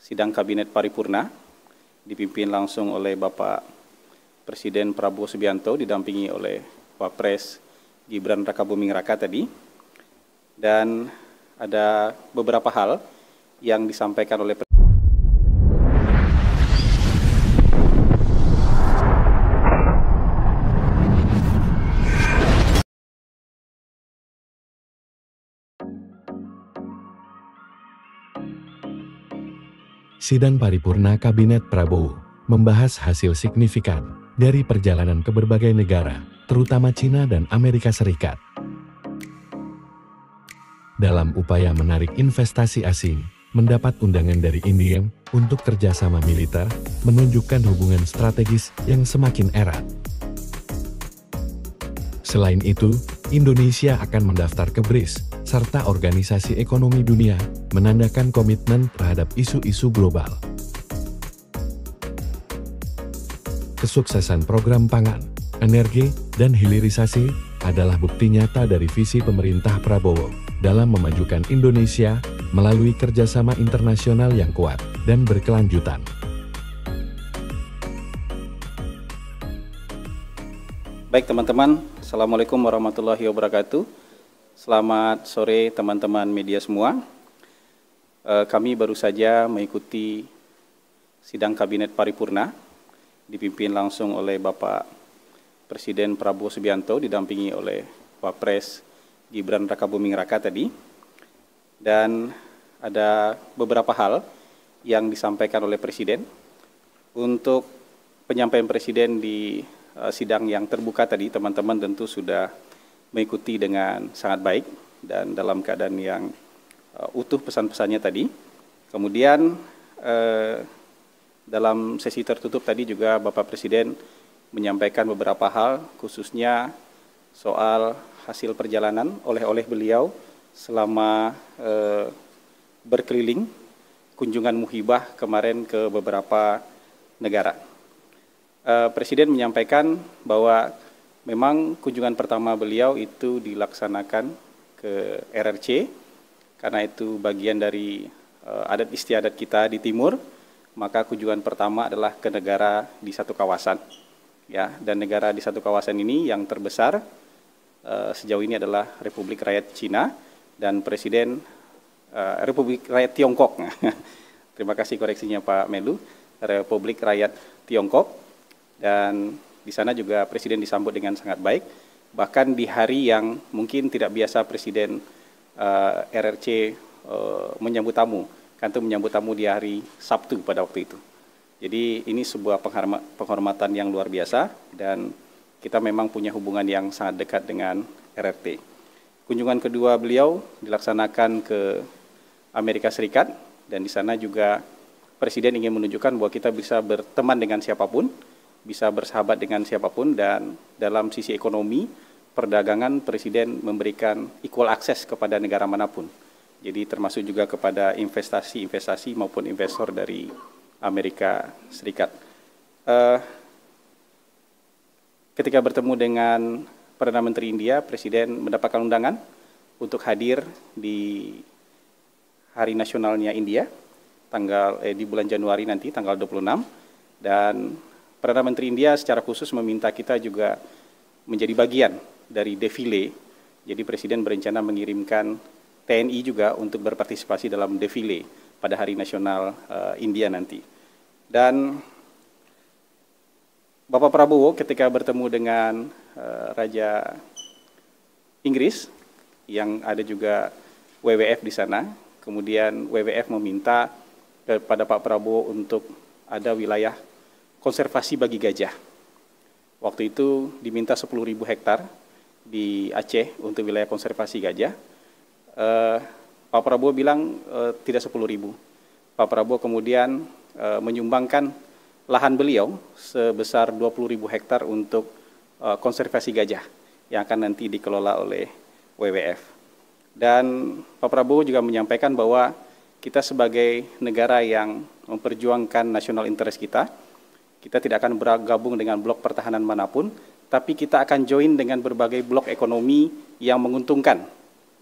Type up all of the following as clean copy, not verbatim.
sidang Kabinet Paripurna dipimpin langsung oleh Bapak Presiden Prabowo Subianto didampingi oleh Wapres Gibran Rakabuming Raka tadi. Dan ada beberapa hal yang disampaikan oleh Sidang Paripurna Kabinet Prabowo membahas hasil signifikan dari perjalanan ke berbagai negara, terutama China dan Amerika Serikat. Dalam upaya menarik investasi asing, mendapat undangan dari India untuk kerjasama militer, menunjukkan hubungan strategis yang semakin erat. Selain itu, Indonesia akan mendaftar ke BRICS, serta Organisasi Ekonomi Dunia, menandakan komitmen terhadap isu-isu global. Kesuksesan program pangan, energi, dan hilirisasi adalah bukti nyata dari visi pemerintah Prabowo dalam memajukan Indonesia melalui kerjasama internasional yang kuat dan berkelanjutan. Baik teman-teman, Assalamualaikum warahmatullahi wabarakatuh. Selamat sore teman-teman media semua. Kami baru saja mengikuti sidang Kabinet Paripurna dipimpin langsung oleh Bapak Presiden Prabowo Subianto didampingi oleh Wapres Gibran Rakabuming Raka tadi. Dan ada beberapa hal yang disampaikan oleh Presiden. Untuk penyampaian Presiden di sidang yang terbuka tadi, teman-teman tentu sudah mengikuti dengan sangat baik dan dalam keadaan yang utuh pesan-pesannya tadi. Kemudian dalam sesi tertutup tadi juga Bapak Presiden menyampaikan beberapa hal, khususnya soal hasil perjalanan oleh beliau selama berkeliling kunjungan muhibah kemarin ke beberapa negara. Presiden menyampaikan bahwa memang kunjungan pertama beliau itu dilaksanakan ke RRC, karena itu bagian dari adat istiadat kita di Timur, maka kunjungan pertama adalah ke negara di satu kawasan. Ya, dan negara di satu kawasan ini yang terbesar sejauh ini adalah Republik Rakyat Cina dan Presiden Republik Rakyat Tiongkok. Terima kasih koreksinya Pak Melu, Republik Rakyat Tiongkok. Dan di sana juga Presiden disambut dengan sangat baik, bahkan di hari yang mungkin tidak biasa Presiden RRC menyambut tamu, kan itu menyambut tamu di hari Sabtu pada waktu itu. Jadi ini sebuah penghormatan yang luar biasa dan kita memang punya hubungan yang sangat dekat dengan RRT. Kunjungan kedua beliau dilaksanakan ke Amerika Serikat dan di sana juga Presiden ingin menunjukkan bahwa kita bisa berteman dengan siapapun, bisa bersahabat dengan siapapun, dan dalam sisi ekonomi, perdagangan Presiden memberikan equal access kepada negara manapun. Jadi termasuk juga kepada investasi maupun investor dari Amerika Serikat. Ketika bertemu dengan Perdana Menteri India, Presiden mendapatkan undangan untuk hadir di Hari Nasionalnya India di bulan Januari nanti, tanggal 26, dan Perdana Menteri India secara khusus meminta kita juga menjadi bagian dari defile. Jadi Presiden berencana mengirimkan TNI juga untuk berpartisipasi dalam defile pada Hari Nasional India nanti. Dan Bapak Prabowo ketika bertemu dengan Raja Inggris, yang ada juga WWF di sana, kemudian WWF meminta kepada Pak Prabowo untuk ada wilayah konservasi bagi gajah. Waktu itu diminta 10.000 hektar di Aceh untuk wilayah konservasi gajah. Pak Prabowo bilang tidak 10.000. Pak Prabowo kemudian menyumbangkan lahan beliau sebesar 20.000 hektar untuk konservasi gajah yang akan nanti dikelola oleh WWF. Dan Pak Prabowo juga menyampaikan bahwa kita sebagai negara yang memperjuangkan national interest kita tidak akan bergabung dengan blok pertahanan manapun, tapi kita akan join dengan berbagai blok ekonomi yang menguntungkan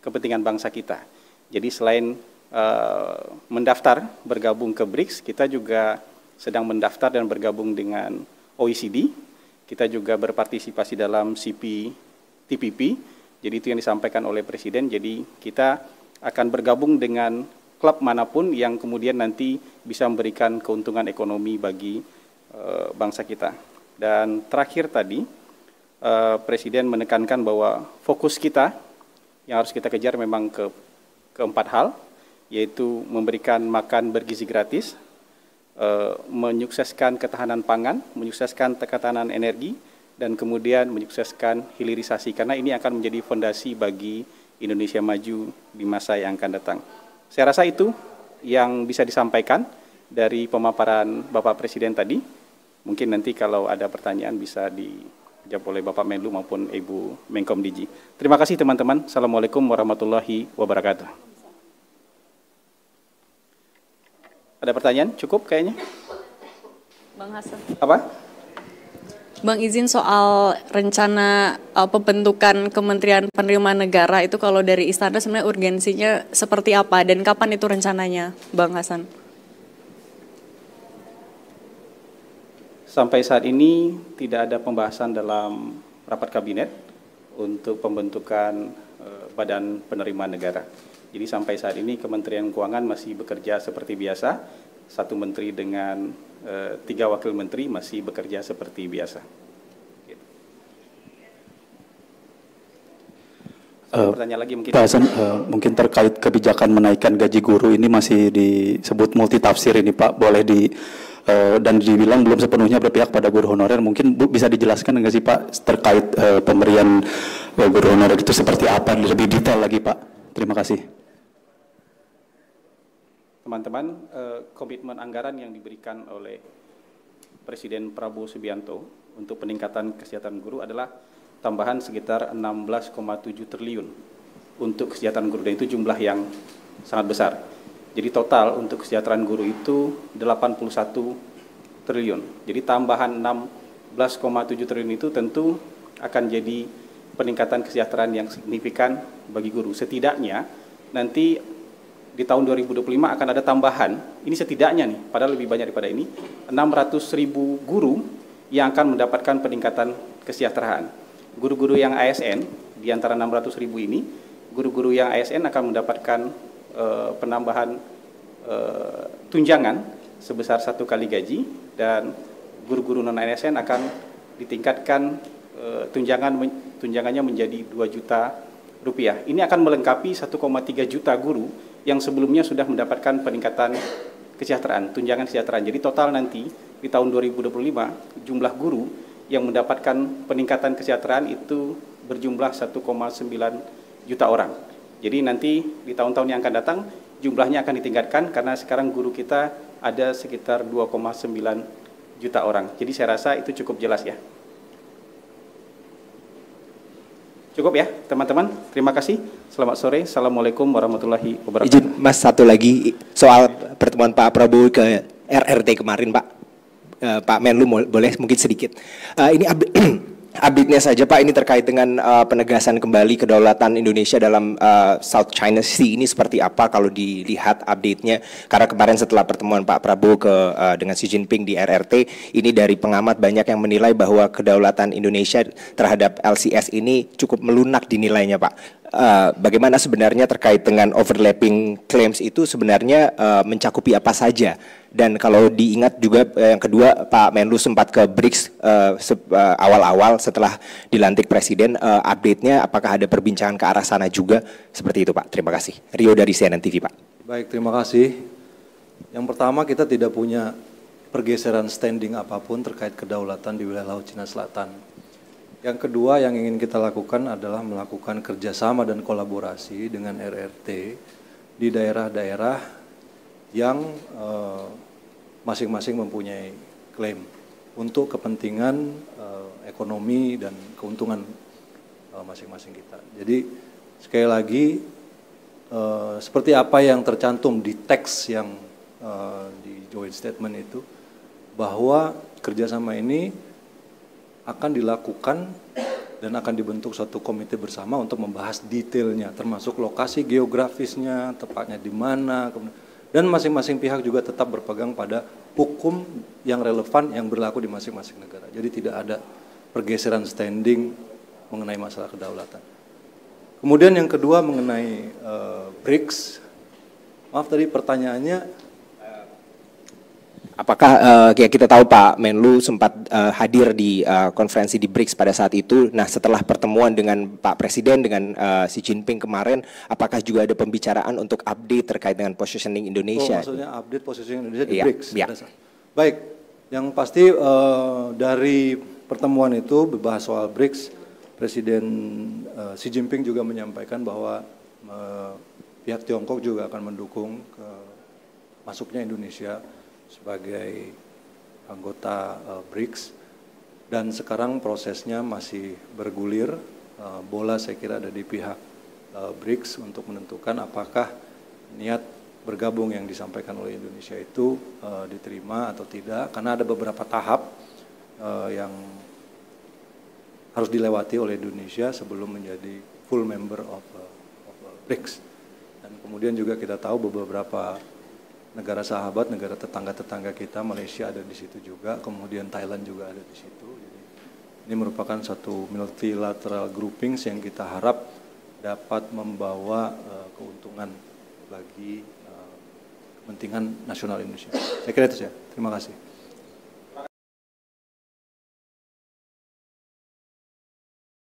kepentingan bangsa kita. Jadi selain mendaftar bergabung ke BRICS, kita juga sedang mendaftar dan bergabung dengan OECD. Kita juga berpartisipasi dalam CPTPP. Jadi itu yang disampaikan oleh Presiden. Jadi kita akan bergabung dengan klub manapun yang kemudian nanti bisa memberikan keuntungan ekonomi bagi bangsa kita. Dan terakhir tadi, Presiden menekankan bahwa fokus kita yang harus kita kejar memang keempat hal, yaitu memberikan makan bergizi gratis, menyukseskan ketahanan pangan, menyukseskan ketahanan energi, dan kemudian menyukseskan hilirisasi, karena ini akan menjadi fondasi bagi Indonesia maju di masa yang akan datang. Saya rasa itu yang bisa disampaikan dari pemaparan Bapak Presiden tadi. Mungkin nanti kalau ada pertanyaan bisa dijawab oleh Bapak Menlu maupun Ibu Menkom Digi. Terima kasih teman-teman. Assalamualaikum warahmatullahi wabarakatuh. Ada pertanyaan? Cukup kayaknya? Bang Hasan. Apa? Bang, izin soal rencana pembentukan Kementerian Penerimaan Negara itu kalau dari Istana sebenarnya urgensinya seperti apa dan kapan itu rencananya, Bang Hasan? Sampai saat ini tidak ada pembahasan dalam rapat kabinet untuk pembentukan Badan Penerimaan Negara. Jadi sampai saat ini Kementerian Keuangan masih bekerja seperti biasa, satu menteri dengan 3 wakil menteri masih bekerja seperti biasa. Pertanyaan lagi mungkin. Pak Hasan, mungkin terkait kebijakan menaikkan gaji guru ini masih disebut multitafsir ini Pak, boleh dan dibilang belum sepenuhnya berpihak pada guru honorer. Mungkin bisa dijelaskan nggak sih Pak terkait pemberian guru honorer itu seperti apa, lebih detail lagi Pak? Terima kasih. Teman-teman, komitmen anggaran yang diberikan oleh Presiden Prabowo Subianto untuk peningkatan kesejahteraan guru adalah tambahan sekitar 16,7 triliun untuk kesejahteraan guru, dan itu jumlah yang sangat besar. Jadi total untuk kesejahteraan guru itu 81 triliun. Jadi tambahan 16,7 triliun itu tentu akan jadi peningkatan kesejahteraan yang signifikan bagi guru. Setidaknya nanti di tahun 2025 akan ada tambahan, ini setidaknya nih, padahal lebih banyak daripada ini, 600.000 guru yang akan mendapatkan peningkatan kesejahteraan. Guru-guru yang ASN, di antara 600.000 ini, guru-guru yang ASN akan mendapatkan penambahan tunjangan sebesar 1 kali gaji, dan guru-guru non-ASN akan ditingkatkan tunjangannya menjadi 2 juta rupiah. Ini akan melengkapi 1,3 juta guru yang sebelumnya sudah mendapatkan peningkatan kesejahteraan, tunjangan kesejahteraan. Jadi total nanti di tahun 2025 jumlah guru yang mendapatkan peningkatan kesejahteraan itu berjumlah 1,9 juta orang. Jadi nanti di tahun-tahun yang akan datang jumlahnya akan ditingkatkan karena sekarang guru kita ada sekitar 2,9 juta orang. Jadi saya rasa itu cukup jelas ya. Cukup ya teman-teman, terima kasih. Selamat sore, Assalamualaikum warahmatullahi wabarakatuh. Izin Mas, satu lagi soal pertemuan Pak Prabowo ke RRT kemarin Pak. Pak Menlu boleh mungkin sedikit. Ini update-nya saja Pak, ini terkait dengan penegasan kembali kedaulatan Indonesia dalam South China Sea ini seperti apa kalau dilihat update-nya, karena kemarin setelah pertemuan Pak Prabowo dengan Xi Jinping di RRT ini, dari pengamat banyak yang menilai bahwa kedaulatan Indonesia terhadap LCS ini cukup melunak dinilainya Pak. Bagaimana sebenarnya terkait dengan overlapping claims itu sebenarnya mencakupi apa saja? Dan kalau diingat juga yang kedua, Pak Menlu sempat ke BRICS awal-awal setelah dilantik Presiden, update-nya apakah ada perbincangan ke arah sana juga? Seperti itu Pak, terima kasih. Rio dari CNN TV Pak. Baik, terima kasih. Yang pertama, kita tidak punya pergeseran standing apapun terkait kedaulatan di wilayah Laut Cina Selatan. Yang kedua yang ingin kita lakukan adalah melakukan kerjasama dan kolaborasi dengan RRT di daerah-daerah yang masing-masing mempunyai klaim untuk kepentingan ekonomi dan keuntungan masing-masing kita. Jadi sekali lagi seperti apa yang tercantum di teks yang di joint statement itu, bahwa kerjasama ini akan dilakukan dan akan dibentuk suatu komite bersama untuk membahas detailnya, termasuk lokasi geografisnya, tepatnya di mana, dan masing-masing pihak juga tetap berpegang pada hukum yang relevan yang berlaku di masing-masing negara. Jadi tidak ada pergeseran standing mengenai masalah kedaulatan. Kemudian yang kedua mengenai BRICS, maaf tadi pertanyaannya. Apakah ya kita tahu Pak Menlu sempat hadir di konferensi di BRICS pada saat itu. Nah setelah pertemuan dengan Pak Presiden dengan Xi Jinping kemarin, apakah juga ada pembicaraan untuk update terkait dengan positioning Indonesia? Maksudnya update positioning Indonesia di Iya, BRICS. iya. Baik, yang pasti dari pertemuan itu berbahas soal BRICS, Presiden Xi Jinping juga menyampaikan bahwa pihak Tiongkok juga akan mendukung masuknya Indonesia sebagai anggota BRICS, dan sekarang prosesnya masih bergulir. Bola saya kira ada di pihak BRICS untuk menentukan apakah niat bergabung yang disampaikan oleh Indonesia itu diterima atau tidak, karena ada beberapa tahap yang harus dilewati oleh Indonesia sebelum menjadi full member of BRICS. Dan kemudian juga kita tahu beberapa negara sahabat, negara tetangga-tetangga kita, Malaysia ada di situ juga, kemudian Thailand juga ada di situ. Jadi, ini merupakan satu multilateral groupings yang kita harap dapat membawa keuntungan bagi kepentingan nasional Indonesia. Saya kira itu saja. Terima kasih.